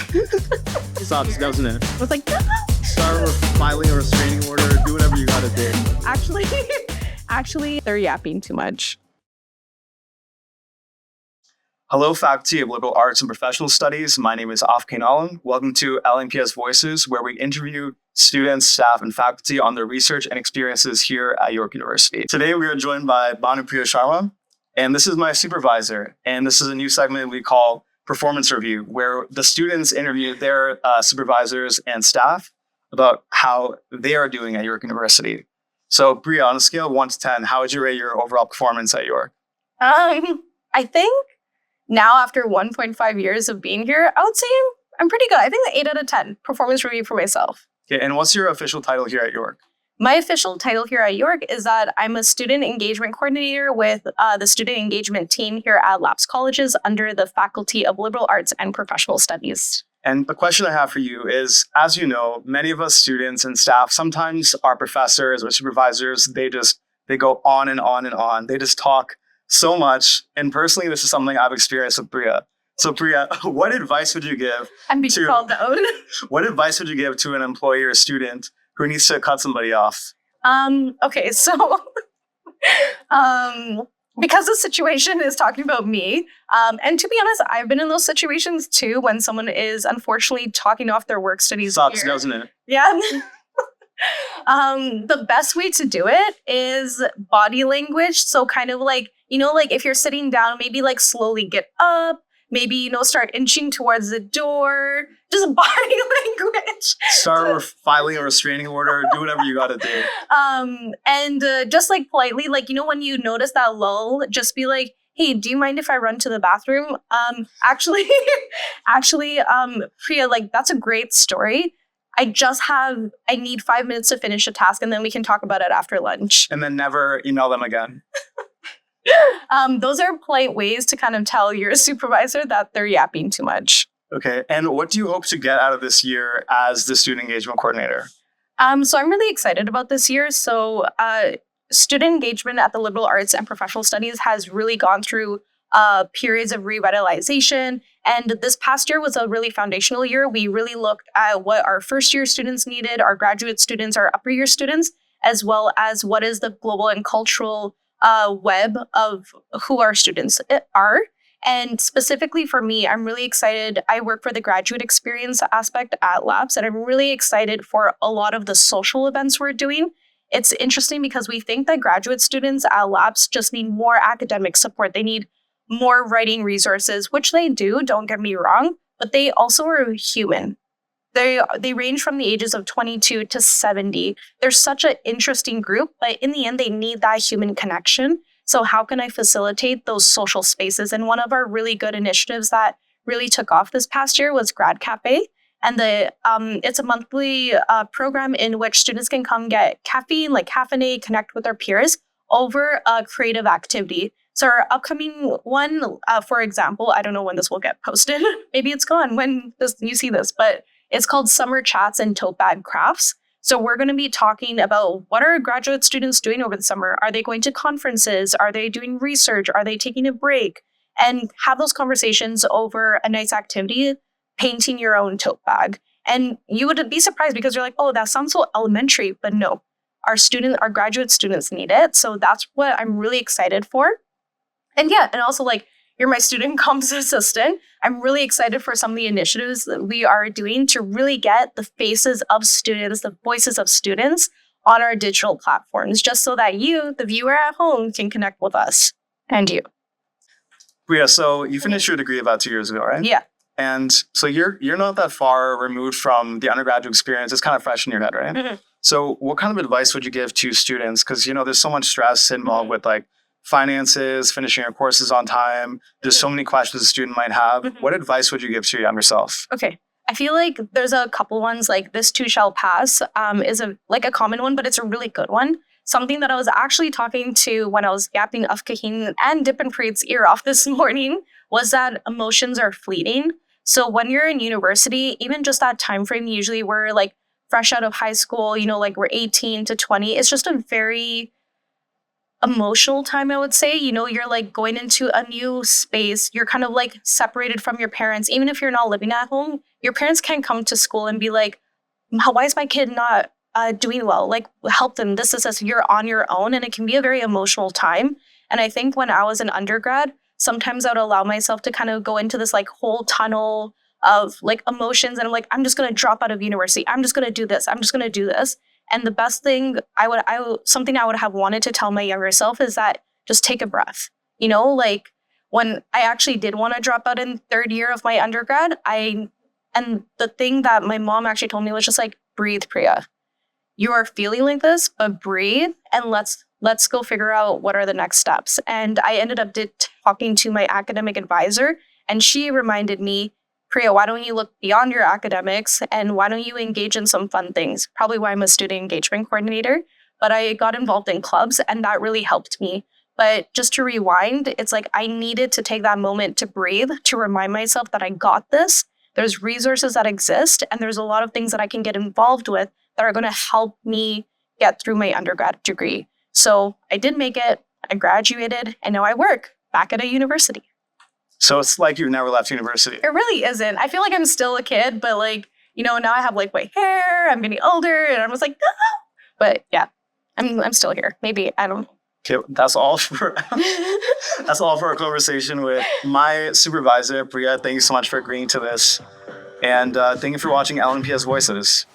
Sucks, doesn't it? I was like, no. Start filing a restraining order, do whatever you gotta do. Actually, they're yapping too much. Hello, faculty of Liberal Arts and Professional Studies. My name is Afkane Alam. Welcome to LNPS Voices, where we interview students, staff, and faculty on their research and experiences here at York University. Today, we are joined by Bhanu, Priya, Sharma, and this is my supervisor. And this is a new segment we call Performance Review, where the students interview their supervisors and staff about how they are doing at York University. So, Priya, on a scale of 1 to 10, how would you rate your overall performance at York? I think now, after 1.5 years of being here, I would say I'm pretty good. I think 8 out of 10 performance review for myself. Okay, and what's your official title here at York? My official title here at York is that I'm a student engagement coordinator with the student engagement team here at Labs Colleges under the Faculty of Liberal Arts and Professional Studies. And the question I have for you is, as you know, many of us students and staff, sometimes our professors or supervisors, they go on and on and on. They just talk so much. And personally, this is something I've experienced with Priya. So Priya, what advice would you give? I'm being called out. What advice would you give to an employee or student who needs to cut somebody off? Okay, so because the situation is talking about me, and to be honest, I've been in those situations too when someone is unfortunately talking off their work studies. Sucks, here. doesn't it? Yeah. The best way to do it is body language. So kind of like, like if you're sitting down, maybe like slowly get up, maybe, start inching towards the door, just body language. Start filing a restraining order, do whatever you gotta do. And just like politely, like, when you notice that lull, just be like, hey, do you mind if I run to the bathroom? Actually, Priya, like, that's a great story. I need 5 minutes to finish a task and then we can talk about it after lunch. And then never email them again. Those are polite ways to kind of tell your supervisor that they're yapping too much. Okay. And what do you hope to get out of this year as the student engagement coordinator? So I'm really excited about this year. So student engagement at the Liberal Arts and Professional Studies has really gone through periods of revitalization. And this past year was a really foundational year. We really looked at what our first year students needed, our graduate students, our upper year students, as well as what is the global and cultural web of who our students are. And specifically for me, I'm really excited. I work for the graduate experience aspect at Labs, and I'm really excited for a lot of the social events we're doing. It's interesting because we think that graduate students at Labs just need more academic support. They need more writing resources, which they do, don't get me wrong, but they also are human. They range from the ages of 22 to 70. They're such an interesting group, but in the end, they need that human connection. So how can I facilitate those social spaces? And one of our really good initiatives that really took off this past year was Grad Cafe. And it's a monthly program in which students can come get caffeine, like caffeinate, connect with their peers over a creative activity. So our upcoming one, for example, I don't know when this will get posted. Maybe it's gone when you see this, but it's called Summer Chats and Tote Bag Crafts. So we're going to be talking about what are graduate students doing over the summer? Are they going to conferences? Are they doing research? Are they taking a break? And have those conversations over a nice activity, painting your own tote bag. And you would be surprised because you're like, oh, that sounds so elementary, but no, our graduate students need it. So that's what I'm really excited for. And yeah, and also like, you're my student comms assistant. I'm really excited for some of the initiatives that we are doing to really get the faces of students, the voices of students on our digital platforms, just so that you, the viewer at home, can connect with us and you. Yeah, so you finished your degree about 2 years ago, right? Yeah. And so you're not that far removed from the undergraduate experience. It's kind of fresh in your head, right? Mm-hmm. So what kind of advice would you give to students? Because, there's so much stress involved with like finances, finishing your courses on time. There's so many questions a student might have. Mm-hmm. What advice would you give to your younger self? Okay. I feel like there's a couple ones, like this too shall pass is a common one, but it's a really good one. Something that I was actually talking to when I was yapping Afkaheen and Dippenpreet's ear off this morning was that emotions are fleeting. So when you're in university, even just that time frame, usually we're like fresh out of high school, like we're 18 to 20. It's just a very emotional time, I would say. You know, you're like going into a new space. You're kind of like separated from your parents. Even if you're not living at home, your parents can come to school and be like, why is my kid not doing well? Like, help them. This. You're on your own. And it can be a very emotional time. And I think when I was an undergrad, sometimes I would allow myself to kind of go into this like whole tunnel of like emotions. And I'm like, I'm just going to drop out of university. I'm just going to do this. I'm just going to do this. And the best thing something I would have wanted to tell my younger self is that just take a breath. You know, like when I actually did want to drop out in third year of my undergrad, and the thing that my mom actually told me was just like, breathe, Priya. You are feeling like this, but breathe and let's go figure out what are the next steps. And I ended up talking to my academic advisor, and she reminded me, Priya, why don't you look beyond your academics and why don't you engage in some fun things? Probably why I'm a student engagement coordinator, but I got involved in clubs and that really helped me. But just to rewind, it's like I needed to take that moment to breathe, to remind myself that I got this. There's resources that exist and there's a lot of things that I can get involved with that are going to help me get through my undergrad degree. So I did make it, I graduated, and now I work back at a university. So it's like you've never left university. It really isn't. I feel like I'm still a kid, but like, you know, now I have like white hair, I'm getting older, and I'm just like, ah. But yeah, I'm still here. Maybe, I don't know. Okay, that's all for our conversation with my supervisor, Priya. Thank you so much for agreeing to this. And thank you for watching LNPS Voices.